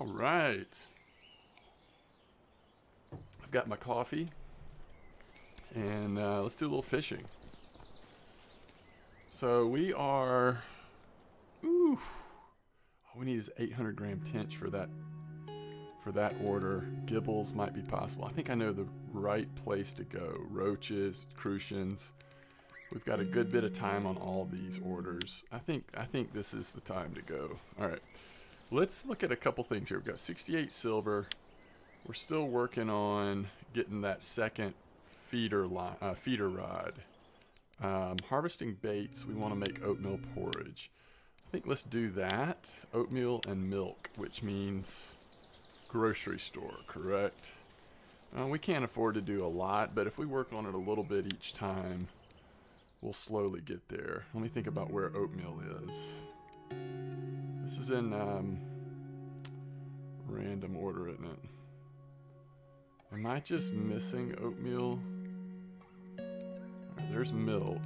All right. I've got my coffee, and let's do a little fishing. So we are, ooh, all we need is 800 gram tench for that order. Gibbles might be possible. I think I know the right place to go. Roaches, crucians. We've got a good bit of time on all these orders. I think this is the time to go. All right, let's look at a couple things here. We've got 68 silver. We're still working on getting that second feeder rod. Harvesting baits. We want to make oatmeal porridge. I think let's do that. Oatmeal and milk, which means grocery store, correct? We can't afford to do a lot, but if we work on it a little bit each time, we'll slowly get there. Let me think about where oatmeal is. This is in random order, isn't it? Am I just missing oatmeal? Alright, there's milk.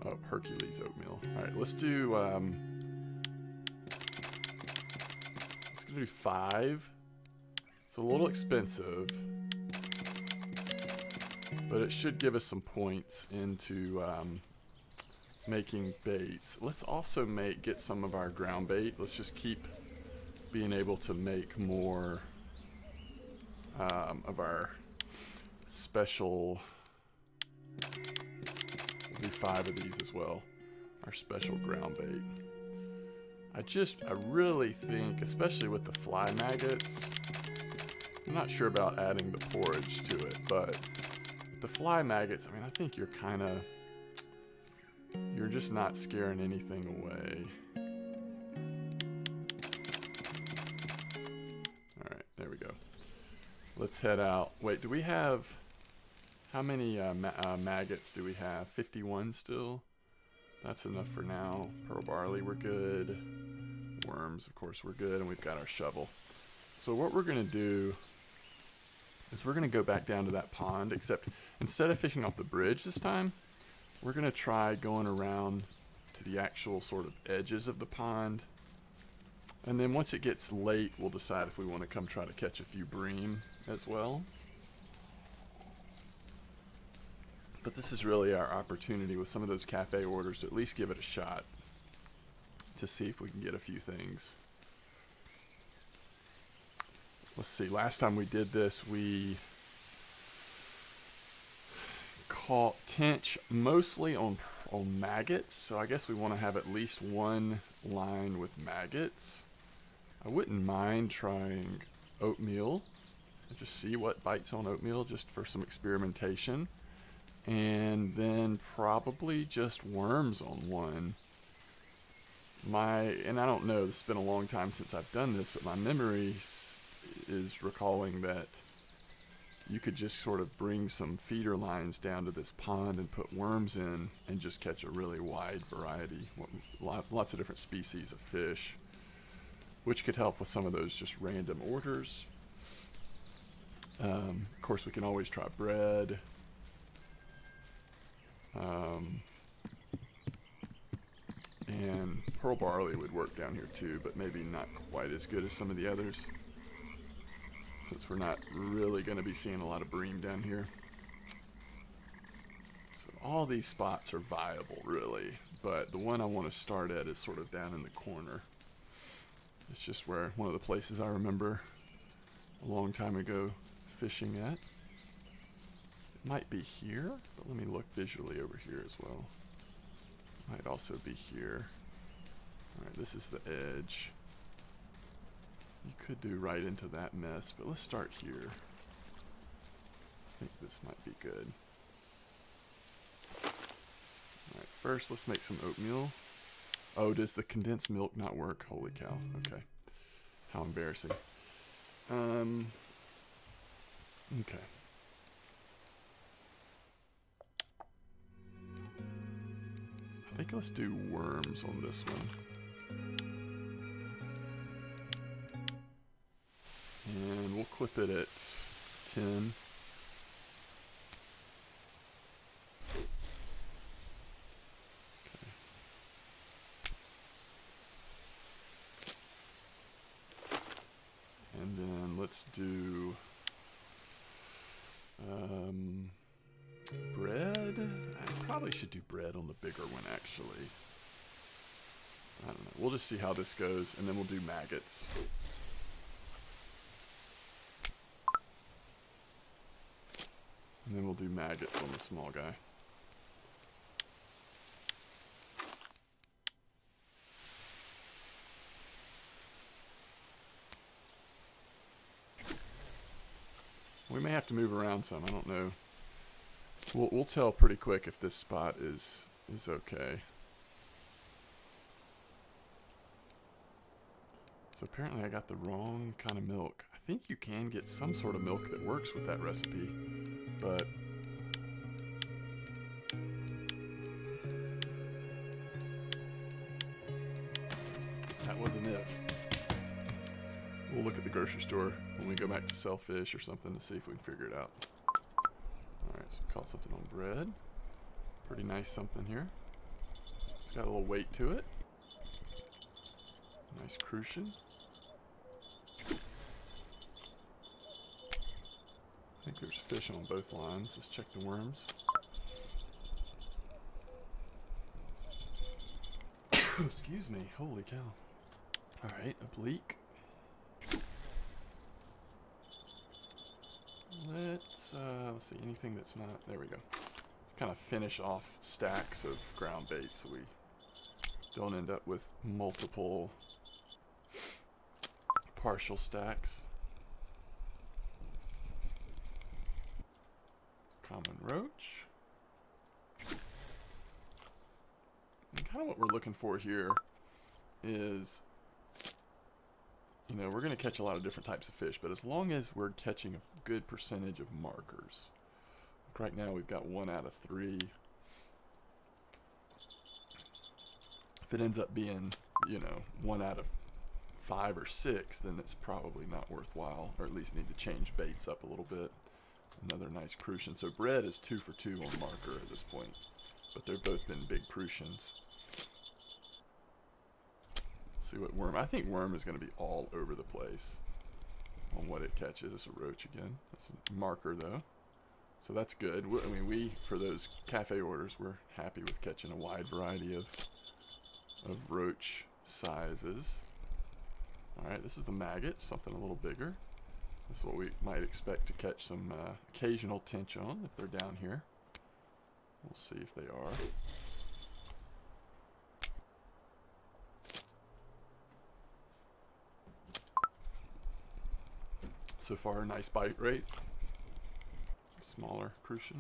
Oh, Hercules oatmeal. Alright, let's do 5. It's a little expensive, but it should give us some points into making baits. Let's also get some of our ground bait. Let's just keep being able to make more of our special. We'll do 5 of these as well. Our special ground bait. I really think, especially with the fly maggots, I'm not sure about adding the porridge to it, but the fly maggots, I mean, I think you're just not scaring anything away. Alright, there we go. Let's head out. Wait, do we have, how many maggots do we have? 51 still? That's enough for now. Pearl barley, we're good. Worms, of course, we're good. And we've got our shovel. So what we're going to do is we're going to go back down to that pond, except instead of fishing off the bridge this time, we're going to try going around to the actual sort of edges of the pond. And then once it gets late, we'll decide if we want to come try to catch a few bream as well. But this is really our opportunity with some of those cafe orders to at least give it a shot to see if we can get a few things. Let's see, last time we did this, we caught tench mostly on maggots, so I guess we want to have at least one line with maggots. I wouldn't mind trying oatmeal and just see what bites on oatmeal just for some experimentation. And then probably just worms on one. And I don't know, this has been a long time since I've done this, but my memory is recalling that you could just sort of bring some feeder lines down to this pond and put worms in and just catch a really wide variety, lots of different species of fish, which could help with some of those just random orders. Of course, we can always try bread. And pearl barley would work down here too, but maybe not quite as good as some of the others, since we're not really going to be seeing a lot of bream down here. So all these spots are viable, really, but the one I want to start at is sort of down in the corner. It's just where one of the places I remember a long time ago fishing at. It might be here, but let me look visually over here as well. Might also be here. Alright, this is the edge. You could do right into that mess, but let's start here. I think this might be good. Alright, first let's make some oatmeal. Oh, does the condensed milk not work? Holy cow. Okay. How embarrassing. Okay. I think let's do worms on this one. And we'll clip it at 10. Okay. And then let's do bread. I probably should do bread on the bigger one, actually. I don't know. We'll just see how this goes, and then we'll do maggots. And then we'll do maggots on the small guy. We may have to move around some. I don't know. We'll tell pretty quick if this spot is okay. So apparently I got the wrong kind of milk. I think you can get some sort of milk that works with that recipe, but that wasn't it. We'll look at the grocery store when we go back to sell fish or something to see if we can figure it out. Alright, so we call something on bread. Pretty nice something here. It's got a little weight to it. Nice Crucian. I think there's fish on both lines. Let's check the worms. Excuse me. Holy cow. Alright, oblique. Let's see, anything that's not, there we go. Kind of finish off stacks of ground bait so we don't end up with multiple partial stacks. Common roach. And kind of what we're looking for here is, you know, we're going to catch a lot of different types of fish, but as long as we're catching a good percentage of markers. Like right now we've got 1 out of 3. If it ends up being, you know, 1 out of 5 or 6, then it's probably not worthwhile, or at least need to change baits up a little bit. Another nice Crucian. So bread is 2 for 2 on marker at this point, but they've both been big Crucians. See what worm. I think worm is going to be all over the place on what it catches. It's a roach again. That's a marker though, so that's good. I mean, we for those cafe orders, we're happy with catching a wide variety of roach sizes. All right, this is the maggot, something a little bigger. This is what we might expect to catch some occasional tench on if they're down here. We'll see if they are. So far, nice bite rate. Smaller Crucian.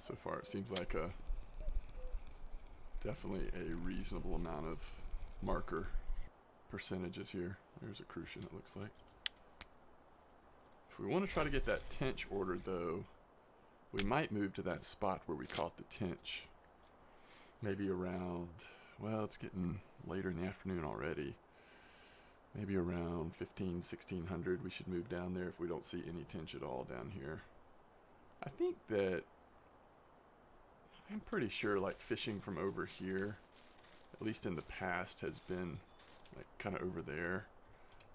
So far it seems like definitely a reasonable amount of marker percentages here. There's a Crucian, it looks like. If we want to try to get that tench ordered though, we might move to that spot where we caught the tench. Maybe around, well, it's getting later in the afternoon already. Maybe around 1600 we should move down there if we don't see any tench at all down here. I think that I'm pretty sure like fishing from over here, at least in the past, has been like kind of over there,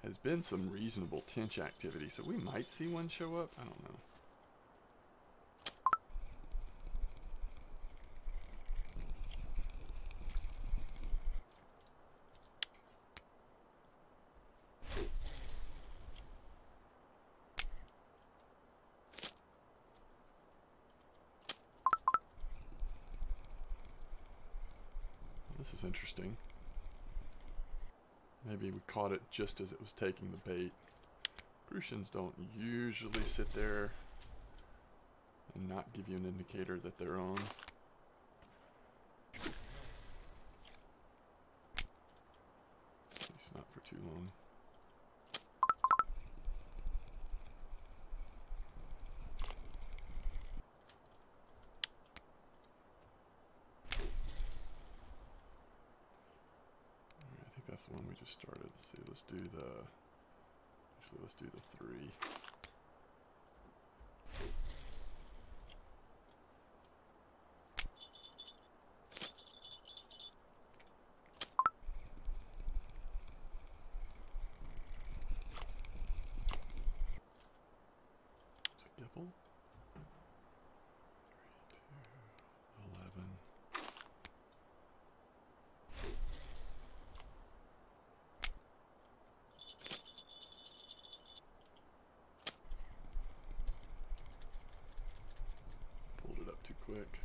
has been some reasonable tench activity, so we might see one show up. I don't know. This is interesting. Maybe we caught it just as it was taking the bait. Crucians don't usually sit there and not give you an indicator that they're on. At least not for too long. I think that's the one we just started. Let's see, let's do the, actually let's do the 3. Gibble. 3, 2, 11. Pulled it up too quick.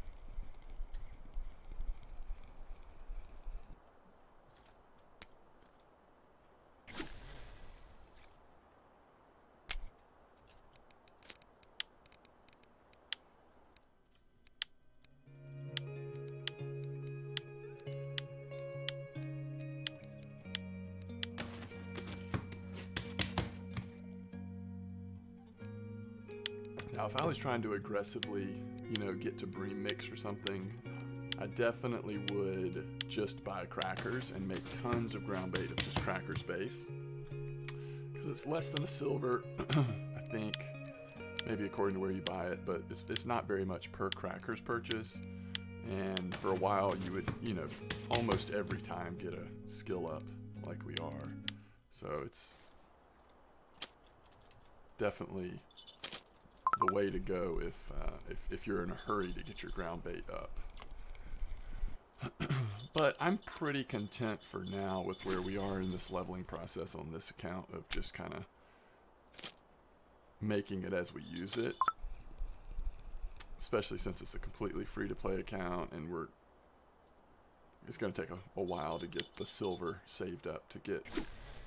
Now, if I was trying to aggressively, you know, get to Bream mix or something, I definitely would just buy crackers and make tons of ground bait of just crackers base. Because it's less than a silver, I think, maybe according to where you buy it, but it's not very much per crackers purchase. And for a while, you would, you know, almost every time get a skill up like we are. So it's definitely the way to go if you're in a hurry to get your ground bait up. But I'm pretty content for now with where we are in this leveling process on this account of just kind of making it as we use it, especially since it's a completely free-to-play account and it's going to take a while to get the silver saved up to get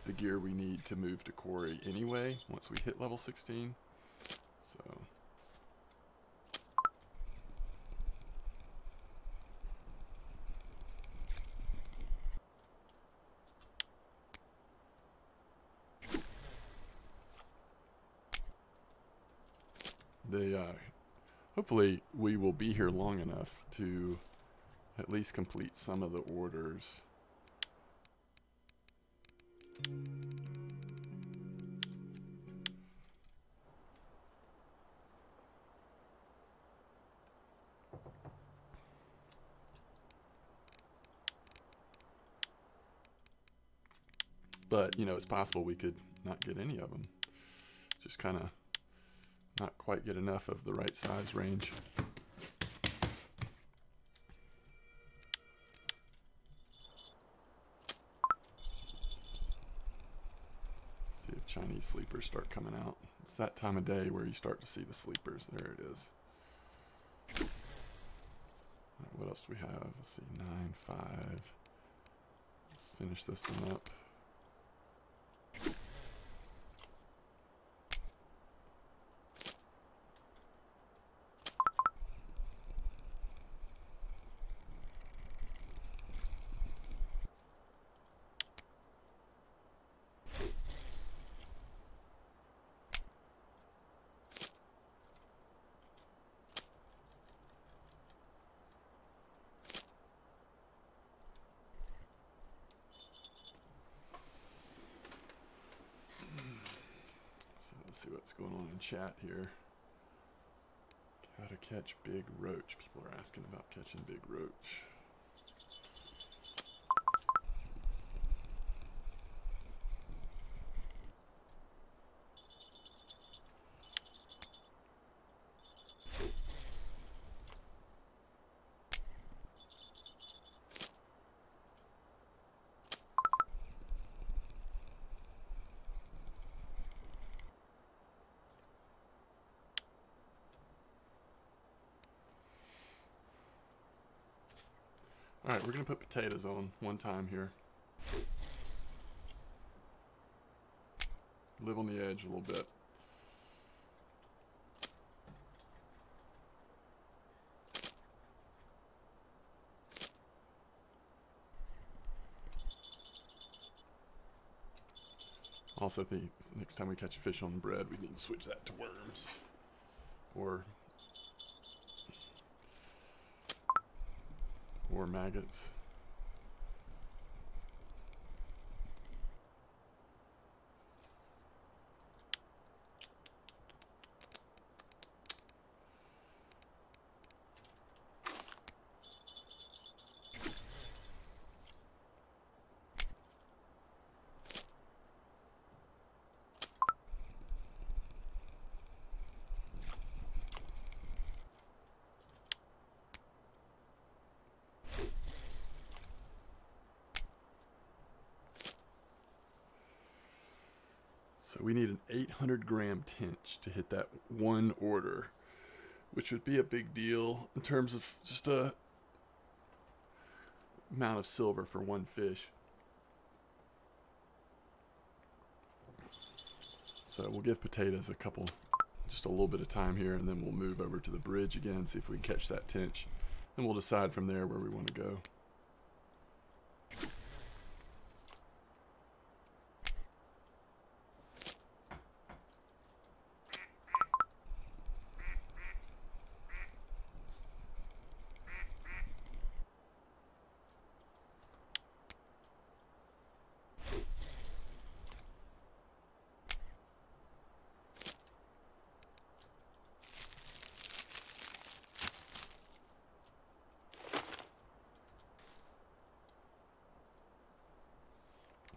the gear we need to move to quarry anyway once we hit level 16. So hopefully we will be here long enough to at least complete some of the orders. But, you know, it's possible we could not get any of them. Just kind of not quite get enough of the right size range. See if Chinese sleepers start coming out. It's that time of day where you start to see the sleepers. There it is. All right, what else do we have? Let's see, 9, 5. Let's finish this one up. See what's going on in chat here. How to catch big roach. People are asking about catching big roach. Alright, we're going to put potatoes on one time here. Live on the edge a little bit. Also think next time we catch a fish on bread, we need to switch that to worms. Or maggots. So we need an 800 gram tench to hit that one order, which would be a big deal in terms of just a amount of silver for one fish. So we'll give potatoes just a little bit of time here, and then we'll move over to the bridge again, see if we can catch that tench, and we'll decide from there where we want to go.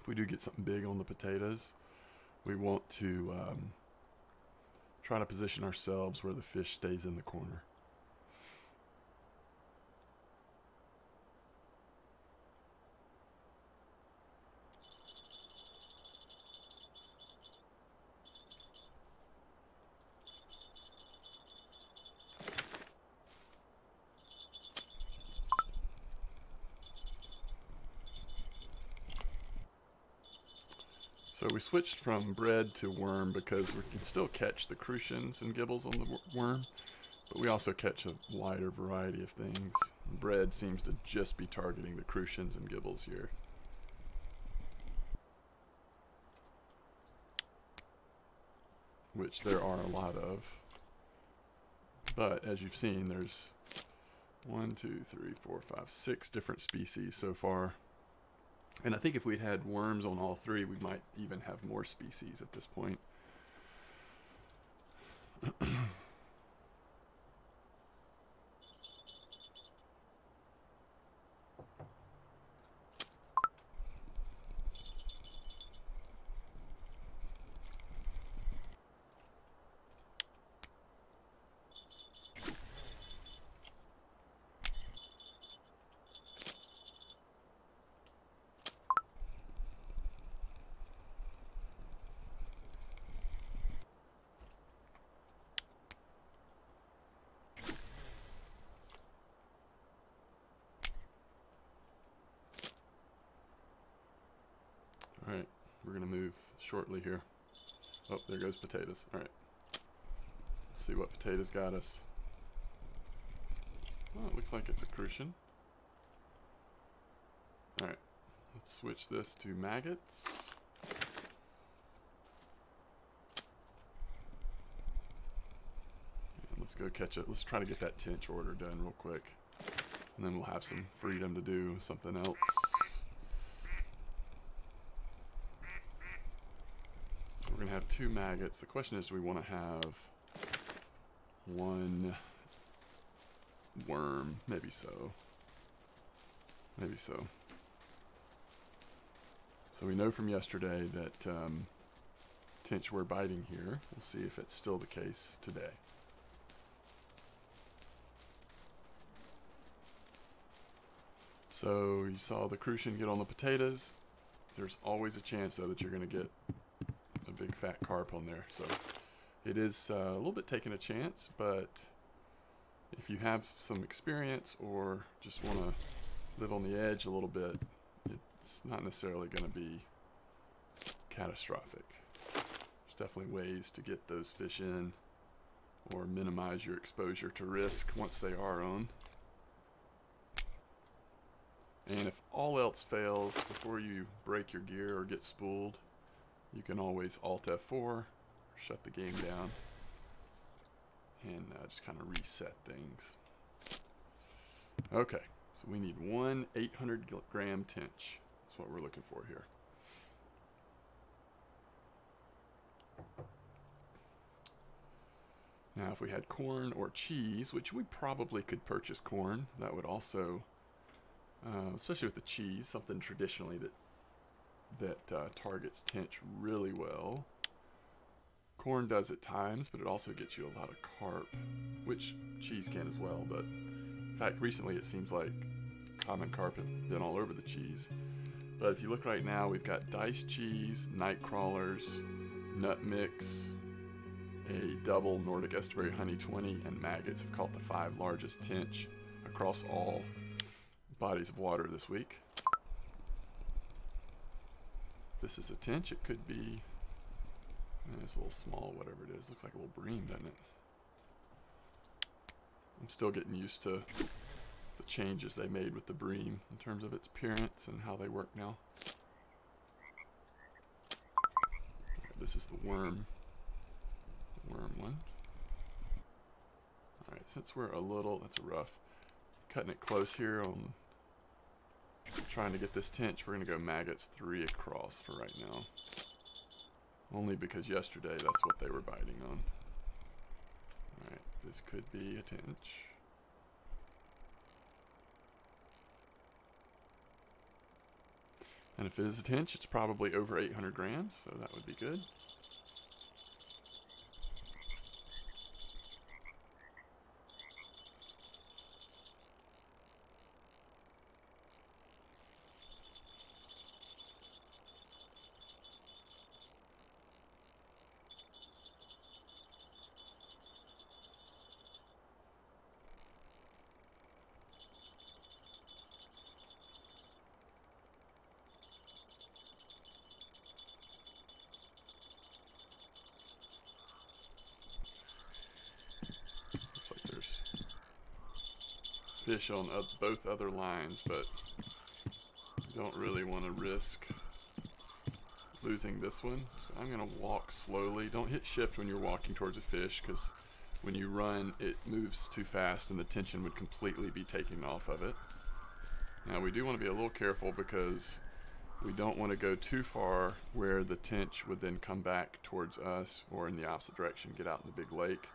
If we do get something big on the potatoes, we want to try to position ourselves where the fish stays in the corner. So we switched from bread to worm because we can still catch the crucians and gibbles on the worm, but we also catch a wider variety of things. Bread seems to just be targeting the crucians and gibbles here. Which there are a lot of. But as you've seen, there's 6 different species so far. And I think if we'd had worms on all 3, we might even have more species at this point. Alright, we're going to move shortly here. Oh, there goes potatoes. Alright. Let's see what potatoes got us. Oh, it looks like it's a Crucian. Alright, let's switch this to maggots. And let's go catch it. Let's try to get that tench order done real quick. And then we'll have some freedom to do something else. We're going to have 2 maggots. The question is, do we want to have 1 worm? Maybe so. Maybe so. So we know from yesterday that tench were biting here. We'll see if it's still the case today. So you saw the Crucian get on the potatoes. There's always a chance, though, that you're going to get a big fat carp on there. So it is a little bit taking a chance, but if you have some experience or just want to live on the edge a little bit, it's not necessarily going to be catastrophic. There's definitely ways to get those fish in or minimize your exposure to risk once they are on. And if all else fails, before you break your gear or get spooled, you can always Alt F4, shut the game down, and just kind of reset things. Okay, so we need one 800-gram tench. That's what we're looking for here. Now, if we had corn or cheese, which we probably could purchase corn, that would also, especially with the cheese, something traditionally that targets tench really well. Corn does at times, but it also gets you a lot of carp, which cheese can as well. But in fact, recently it seems like common carp have been all over the cheese. But if you look right now, we've got diced cheese, night crawlers, nut mix, a double Nordic estuary honey 20, and maggots have caught the 5 largest tench across all bodies of water this week. This is a tench. It could be, it's a little small, whatever it is. Looks like a little bream, doesn't it? I'm still getting used to the changes they made with the bream in terms of its appearance and how they work now. This is the worm one. Alright, since we're a little, that's a rough, cutting it close here on trying to get this tench, we're going to go maggots 3 across for right now. Only because yesterday that's what they were biting on. Alright, this could be a tench. And if it is a tench, it's probably over 800 grams, so that would be good. Fish on both other lines, but you don't really want to risk losing this one. So I'm going to walk slowly. Don't hit shift when you're walking towards a fish, because when you run it moves too fast and the tension would completely be taken off of it. Now we do want to be a little careful because we don't want to go too far where the tench would then come back towards us, or in the opposite direction, get out in the big lake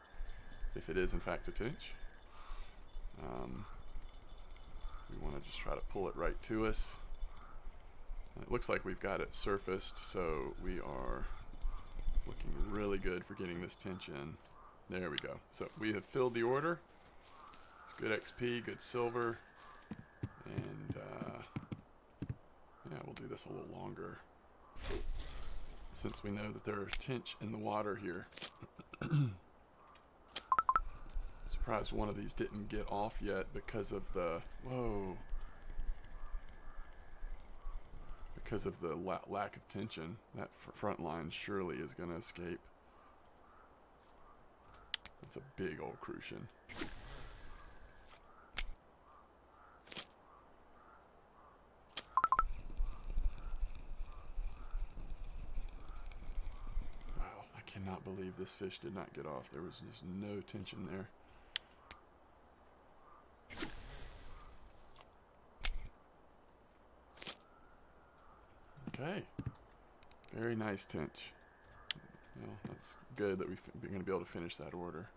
if it is in fact a tench. We want to just try to pull it right to us. It looks like we've got it surfaced, so we are looking really good for getting this tench in. There we go. So we have filled the order. It's good XP, good silver, and yeah, we'll do this a little longer since we know that there is tench in the water here. Surprised one of these didn't get off yet because of the lack of tension. That front line surely is going to escape. That's a big old Crucian. Wow, I cannot believe this fish did not get off. There was just no tension there. Okay, very nice tench. Well, that's good that we're going to be able to finish that order.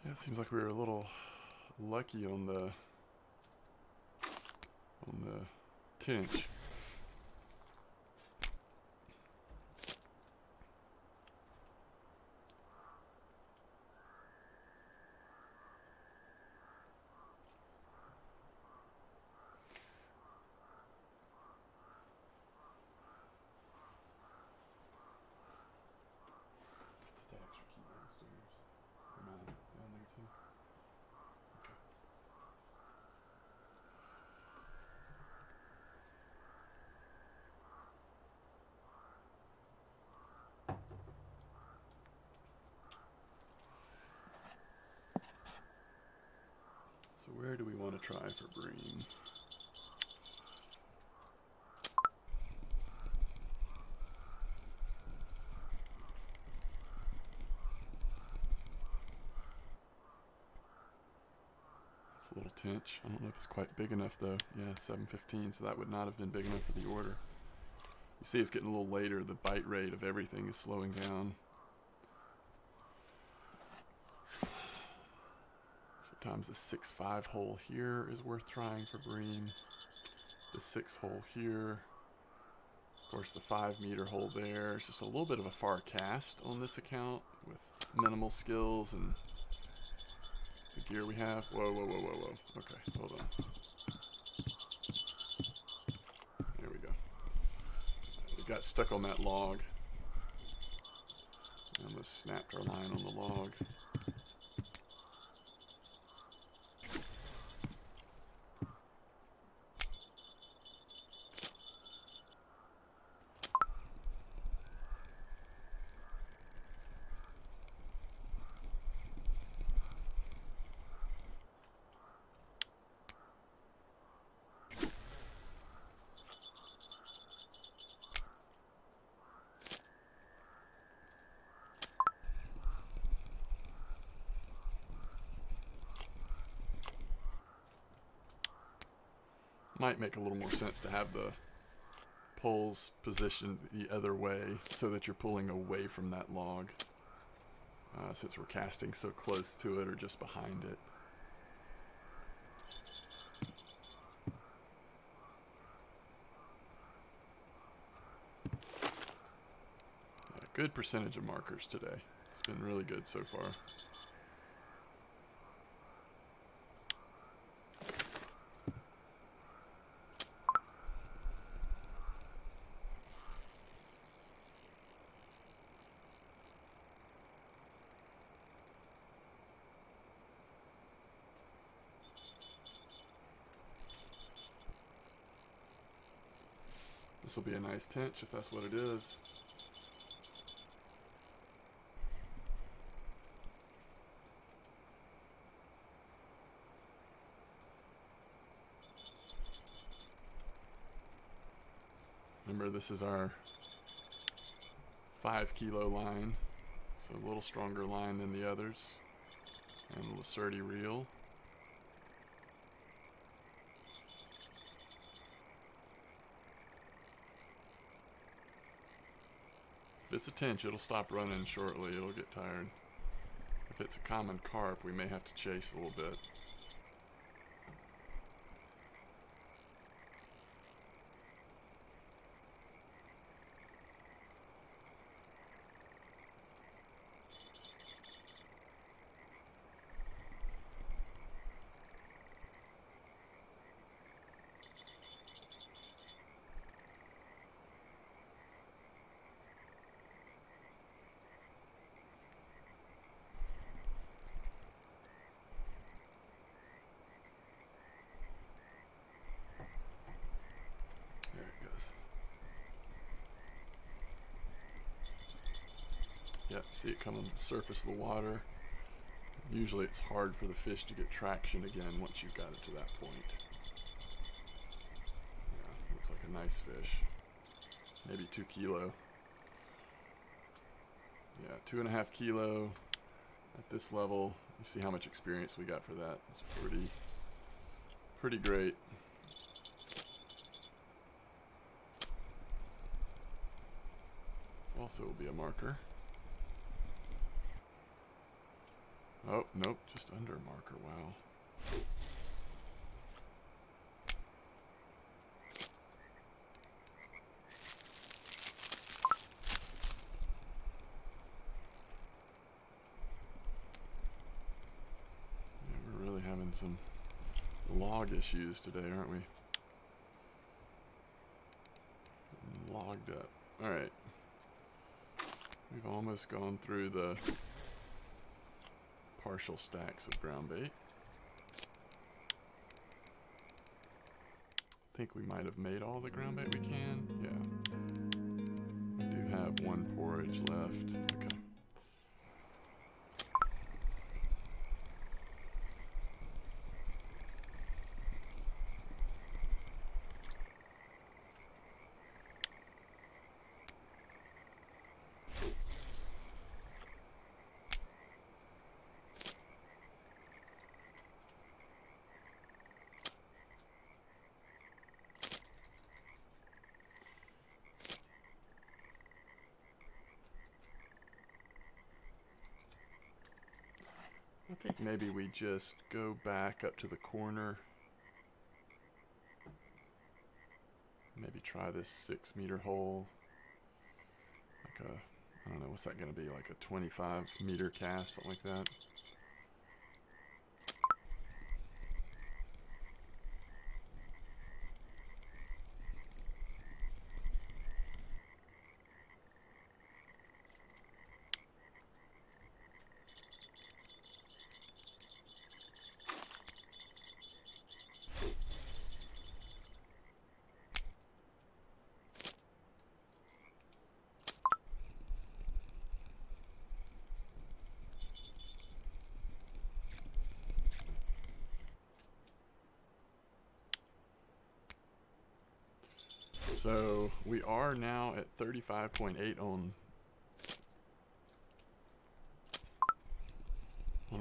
Yeah, it seems like we were a little lucky on the Tench. So where do we want to try for Bream? It's a little Tench. I don't know if it's quite big enough though. Yeah, 715, so that would not have been big enough for the order. You see it's getting a little later. The bite rate of everything is slowing down. Sometimes the 6-5 hole here is worth trying for Bream. The 6 hole here. Of course, the 5 meter hole there. It's just a little bit of a far cast on this account with minimal skills and the gear we have. Whoa, whoa, whoa, whoa, whoa. Okay, hold on. There we go. We got stuck on that log. We almost snapped our line on the log. Might make a little more sense to have the poles positioned the other way so that you're pulling away from that log, since we're casting so close to it or just behind it. Yeah, good percentage of markers today. It's been really good so far. This will be a nice Tench if that's what it is. Remember, this is our 5 kilo line, so a little stronger line than the others, and the Lacerti reel. If it's a Tench, it'll stop running shortly. It'll get tired. If it's a common carp, we may have to chase a little bit. Yep, see it coming to the surface of the water. Usually it's hard for the fish to get traction again once you've got it to that point. Yeah, looks like a nice fish. Maybe 2 kilo. Yeah, 2.5 kilo at this level. You see how much experience we got for that. It's pretty great. This also will be a marker. Oh, nope, just under a marker. Wow. Yeah, we're really having some log issues today, aren't we? Logged up. Alright. We've almost gone through the partial stacks of ground bait. I think we might have made all the ground bait we can. Yeah. We do have one porridge left. Okay. I think maybe we just go back up to the corner. Maybe try this 6-meter hole. Like a, I don't know, what's that going to be? Like a 25-meter cast, something like that. So we are now at 35.8 on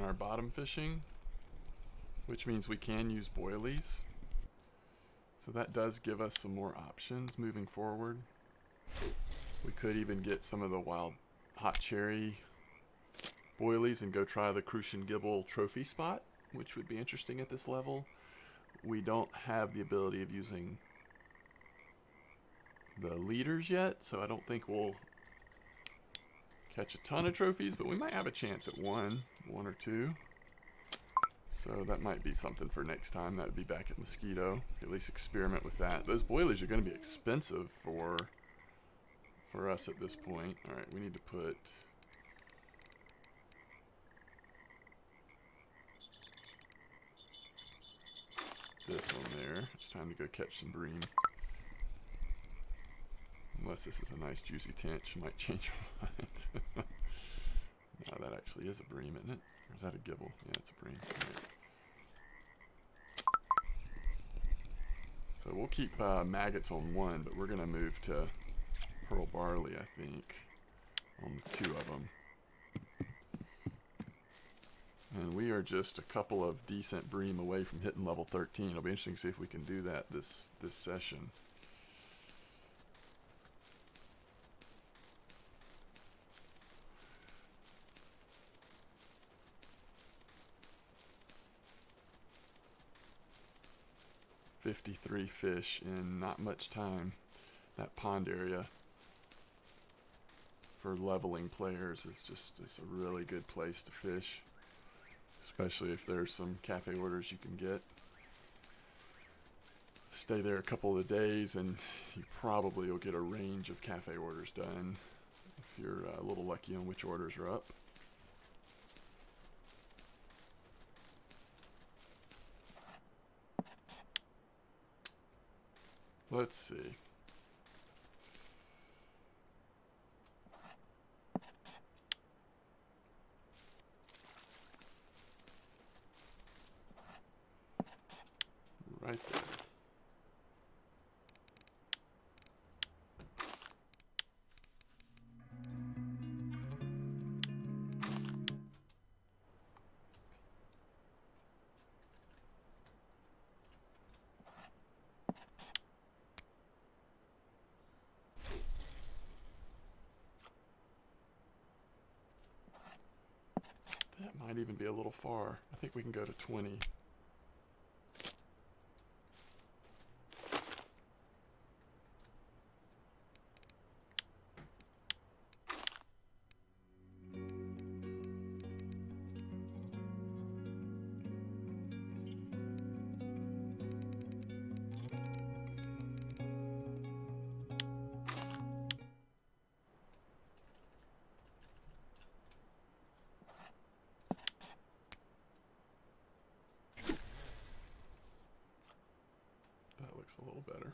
our bottom fishing, which means we can use boilies. So that does give us some more options moving forward. We could even get some of the wild hot cherry boilies and go try the Crucian Gibble trophy spot, which would be interesting at this level. We don't have the ability of using the leaders yet, so I don't think we'll catch a ton of trophies, but we might have a chance at one or two. So that might be something for next time. That would be back at Mosquito. At least experiment with that. Those boilies are going to be expensive for us at this point. All right, we need to put this on there. It's time to go catch some bream. Unless this is a nice juicy tench, I might change my mind. No, that actually is a bream, isn't it? Or is that a gibble? Yeah, it's a bream. Right. So we'll keep maggots on one, but we're going to move to pearl barley, I think, on the 2 of them. And we are just a couple of decent bream away from hitting level 13. It'll be interesting to see if we can do that this session. $53 fish in not much time. That pond area for leveling players is it's a really good place to fish, especially if there's some cafe orders you can get. Stay there a couple of days and you probably will get a range of cafe orders done if you're a little lucky on which orders are up. Let's see. Right there. Might even be a little far. I think we can go to 20. A little better.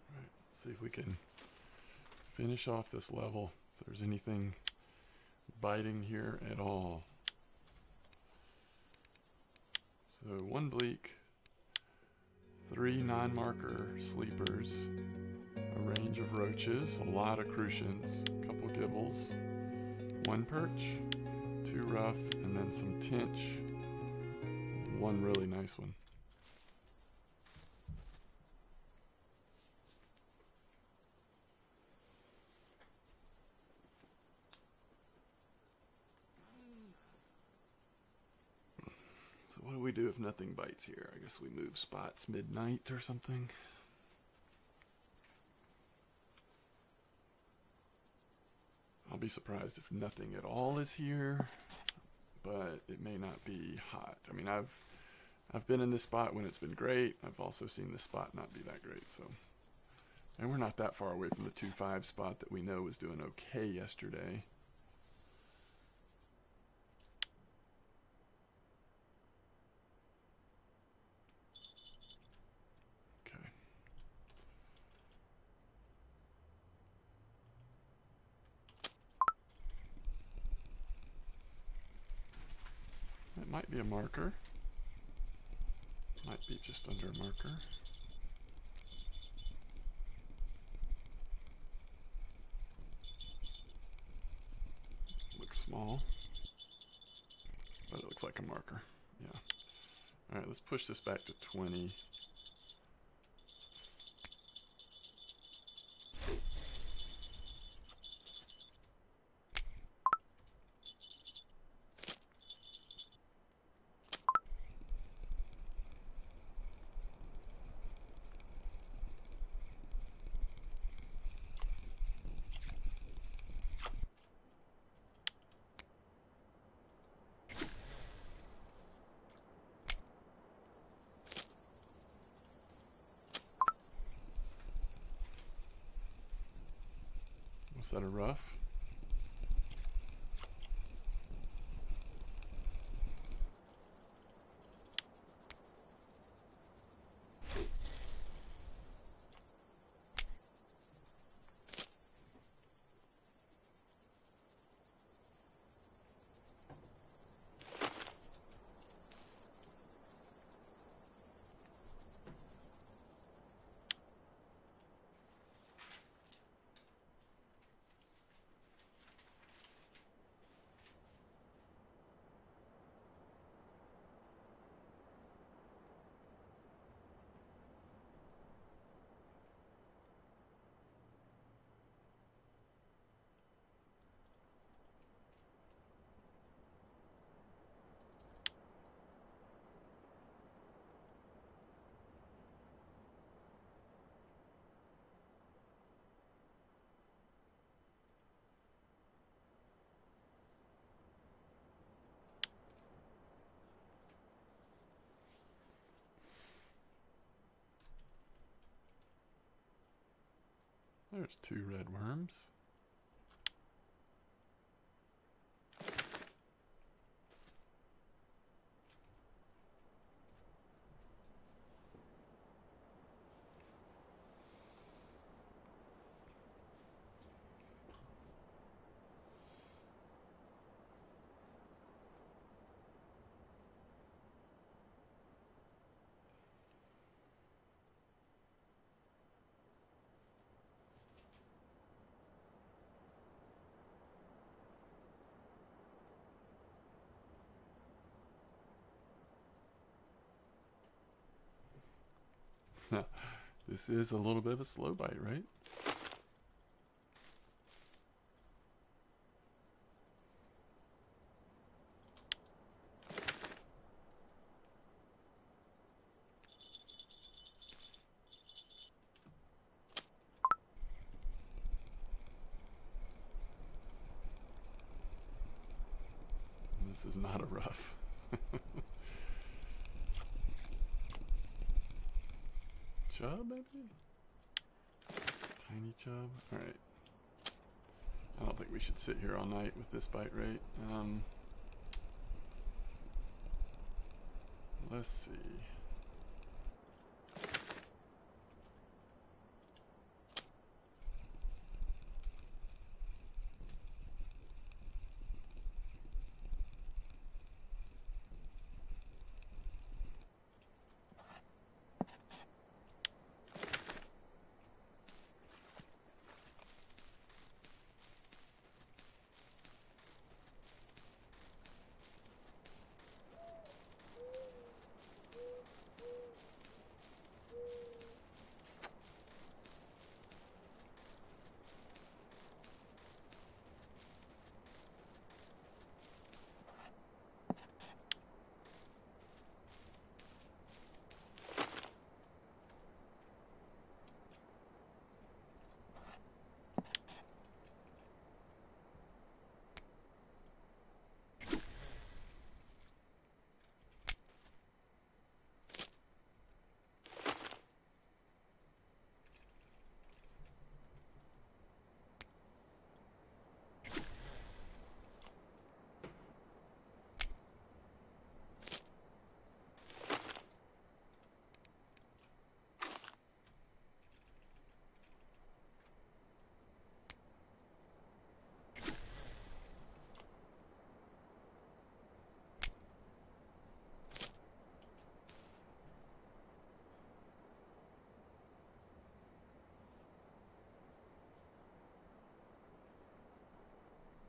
All right, see if we can finish off this level. If there's anything biting here at all. So 1 bleak, 3 non-marker sleepers, a range of roaches, a lot of crucians, a couple gibbles, 1 perch, 2 rough, and then some tench, 1 really nice one. What do we do if nothing bites here? I guess we move spots midnight or something. I'll be surprised if nothing at all is here, but it may not be hot. I mean, I've been in this spot when it's been great. I've also seen this spot not be that great. So, and we're not that far away from the 2-5 spot that we know was doing okay yesterday. It might be a marker. Might be just under a marker. Looks small, but it looks like a marker. Yeah. All right, let's push this back to 20. Is that a rough? There's 2 redworms. Now, this is a little bit of a slow bite, right? This is not a rough. Chub, maybe? Tiny chub? Alright. I don't think we should sit here all night with this bite rate. Let's see.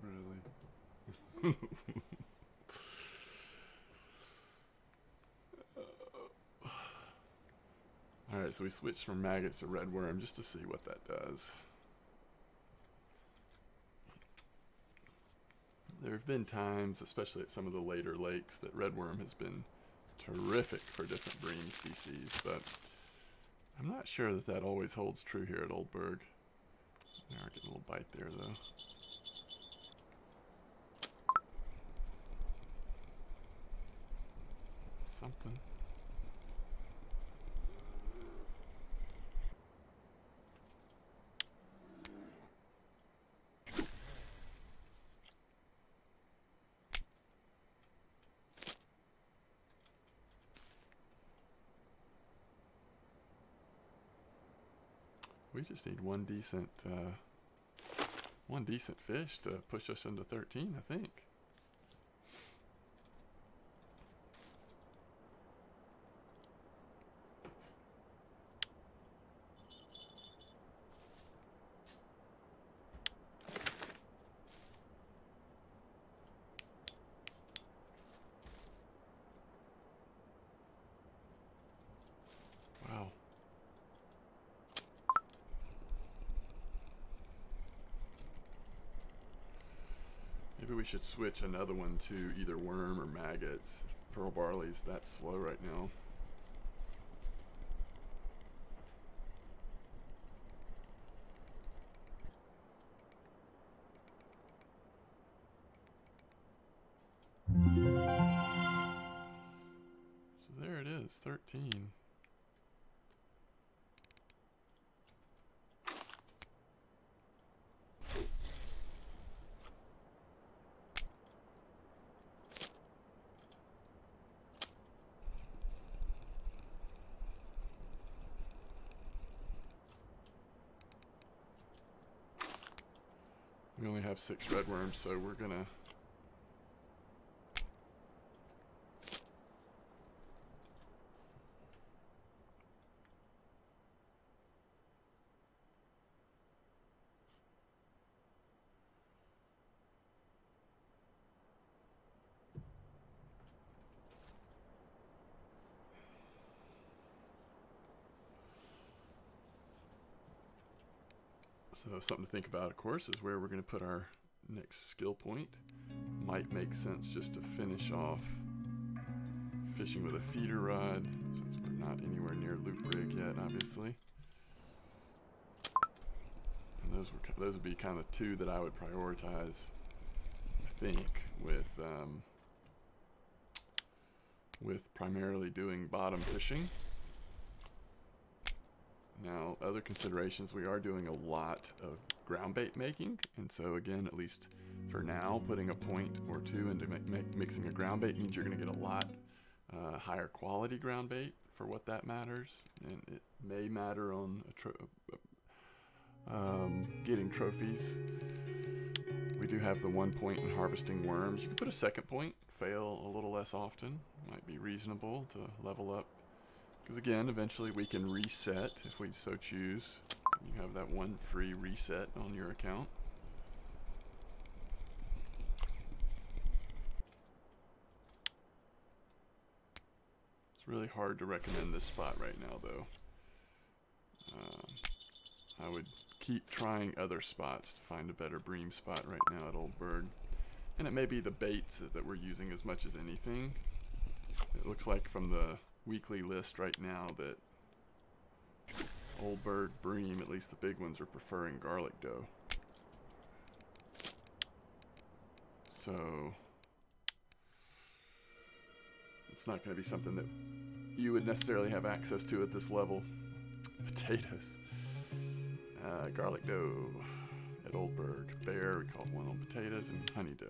Really? Alright, so we switched from maggots to redworm just to see what that does. There have been times, especially at some of the later lakes, that redworm has been terrific for different bream species, but I'm not sure that that always holds true here at Old Burg. Now we're getting a little bite there, though. Something. We just need one decent fish to push us into 13, I think. Wow. Maybe we should switch another one to either worm or maggots. Pearl barley's that slow right now. So there it is, 13. We only have 6 redworms, so we're gonna So something to think about, of course, is where we're going to put our next skill point. Might make sense just to finish off fishing with a feeder rod, since we're not anywhere near loop rig yet, obviously. And those would be kind of two that I would prioritize, I think, with primarily doing bottom fishing. Now, other considerations, we are doing a lot of ground bait making, and so again, at least for now, putting a point or two into mixing a ground bait means you're going to get a lot higher quality ground bait for what that matters, and it may matter on getting trophies. We do have the 1 point in harvesting worms. You can put a second point, fail a little less often, might be reasonable to level up. Because again, eventually we can reset if we so choose. You have that one free reset on your account. It's really hard to recommend this spot right now, though. I would keep trying other spots to find a better bream spot right now at Old Burg. And it may be the baits that we're using as much as anything. It looks like from the weekly list right now that Old Burg, Bream, at least the big ones, are preferring garlic dough. So it's not going to be something that you would necessarily have access to at this level. Potatoes. Garlic dough at Old Burg. Bear, we call it one on potatoes, and honey dough.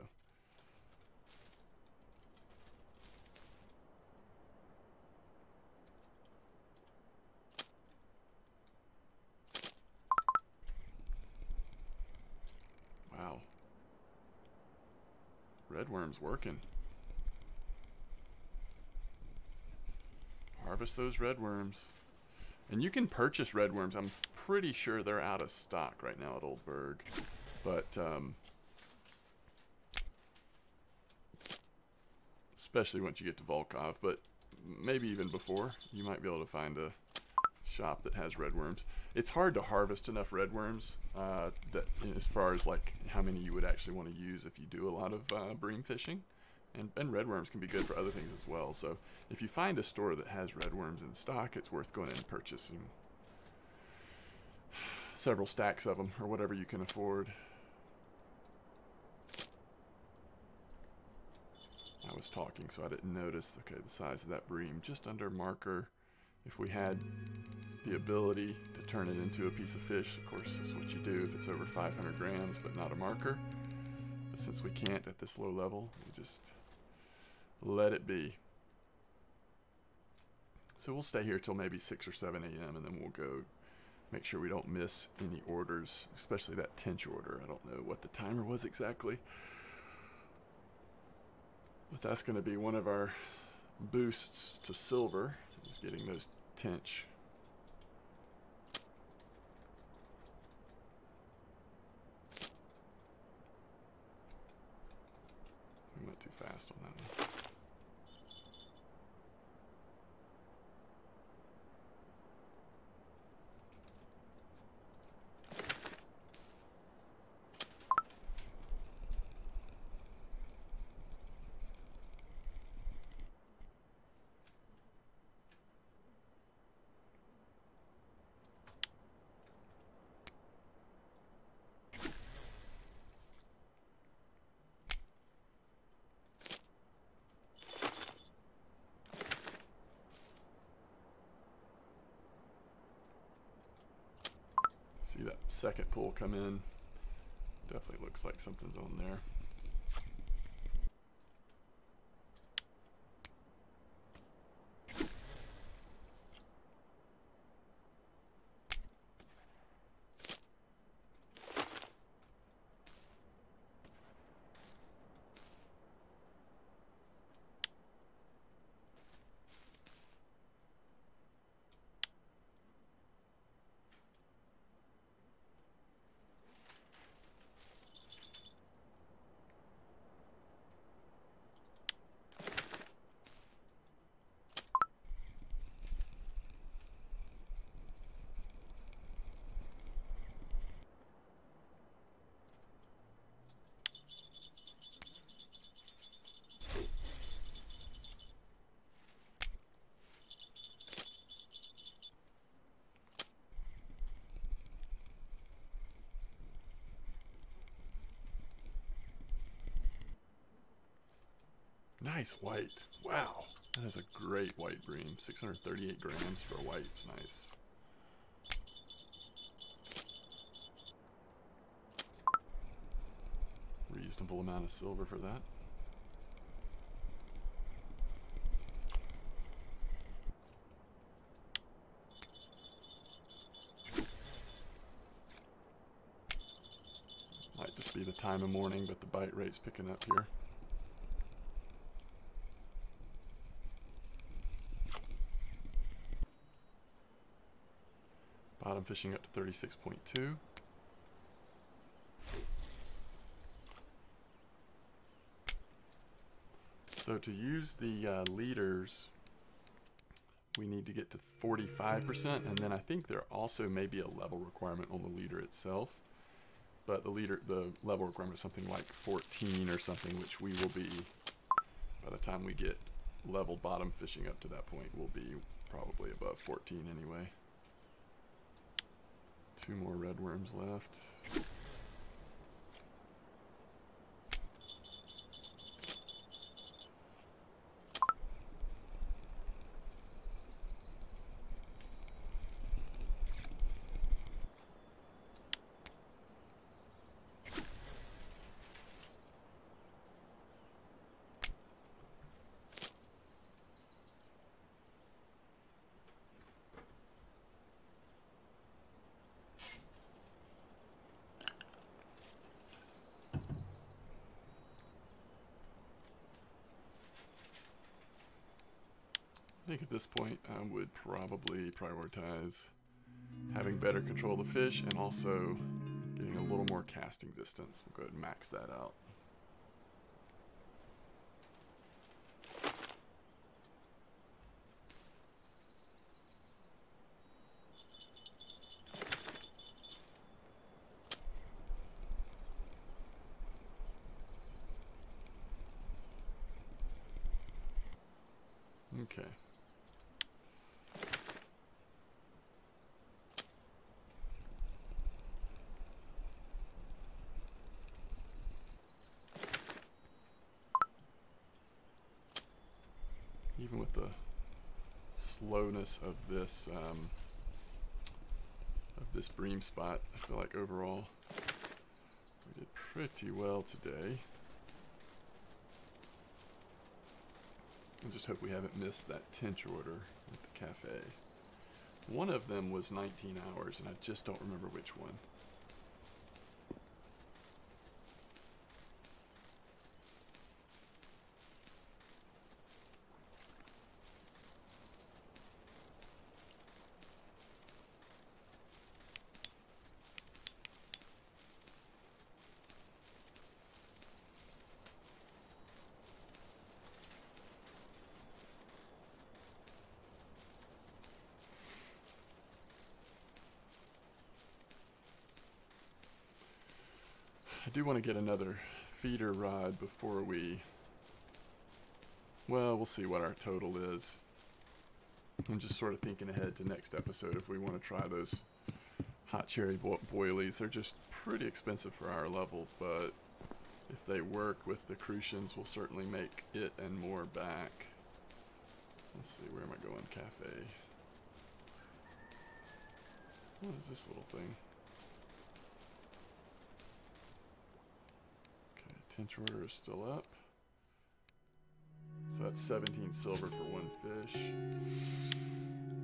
Wow. Redworm's working. Harvest those redworms. And you can purchase redworms. I'm pretty sure they're out of stock right now at Old Burg. But, especially once you get to Volkov, but maybe even before, you might be able to find a shop that has redworms. It's hard to harvest enough redworms that, as far as like how many you would actually want to use if you do a lot of bream fishing. And redworms can be good for other things as well. So if you find a store that has redworms in stock, it's worth going in and purchasing several stacks of them or whatever you can afford. I was talking, so I didn't notice. Okay, the size of that bream, just under marker. If we had the ability to turn it into a piece of fish, of course, that's what you do if it's over 500 grams, but not a marker. But since we can't at this low level, we just let it be. So we'll stay here till maybe 6 or 7 a.m. and then we'll go make sure we don't miss any orders, especially that Tench order. I don't know what the timer was exactly, but that's going to be one of our boosts to silver, is getting those Tench. We went too fast on that one. See that second pull come in. Definitely looks like something's on there. Nice white. Wow. That is a great white bream. 638 grams for a white. Nice. Reasonable amount of silver for that. Might just be the time of morning, but the bite rate's picking up here. Bottom fishing up to 36.2. So to use the leaders, we need to get to 45%, and then I think there also may be a level requirement on the leader itself. But the level requirement is something like 14 or something, which we will be, by the time we get level bottom fishing up to that point, we'll be probably above 14 anyway. 2 more redworms left. I think at this point I would probably prioritize having better control of the fish and also getting a little more casting distance. We'll go ahead and max that out. Okay. Even with the slowness of this bream spot, I feel like overall we did pretty well today. I just hope we haven't missed that Tench order at the cafe. One of them was 19 hours, and I just don't remember which one. I do want to get another feeder rod before we'll see what our total is. I'm just sort of thinking ahead to next episode if we want to try those hot cherry boilies. They're just pretty expensive for our level, but if they work with the Crucians, we'll certainly make it and more back. Let's see, where am I going? Cafe. What is this little thing? Tench order is still up. So that's 17 silver for one fish.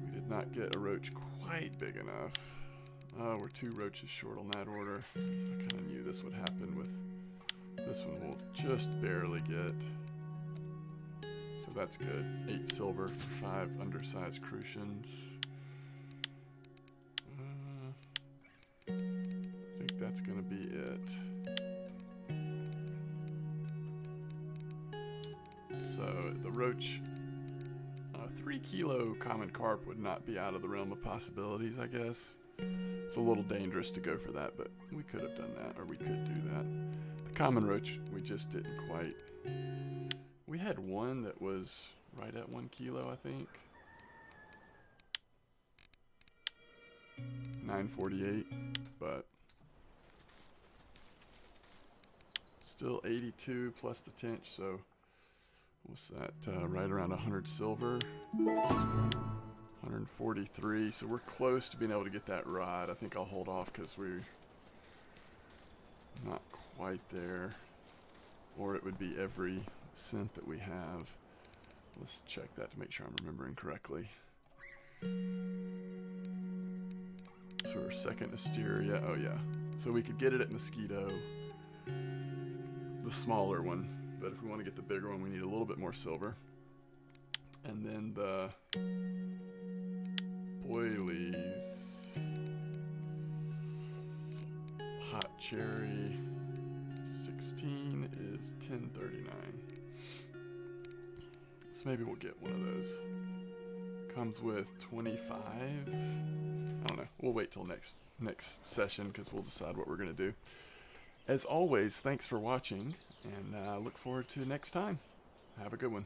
We did not get a roach quite big enough. Oh, we're 2 roaches short on that order. So I kind of knew this would happen with this one. We'll just barely get. So that's good. 8 silver for 5 undersized Crucians. I think that's going to be it. So the roach, 3 kilo common carp would not be out of the realm of possibilities, I guess. It's a little dangerous to go for that, but we could have done that, or we could do that. The common roach, we just didn't quite. We had one that was right at 1 kilo, I think. 948, but still 82 plus the tench, so What's that? Right around 100 silver. 143. So we're close to being able to get that rod. I think I'll hold off because we're not quite there. Or it would be every cent that we have. Let's check that to make sure I'm remembering correctly. So our second Asteria. Oh yeah. So we could get it at Mosquito. The smaller one. But if we want to get the bigger one, we need a little bit more silver. And then the boilies. Hot cherry 16 is 1039. So maybe we'll get one of those. Comes with 25. I don't know. We'll wait till next session because we'll decide what we're going to do. As always, thanks for watching, and look forward to next time. Have a good one.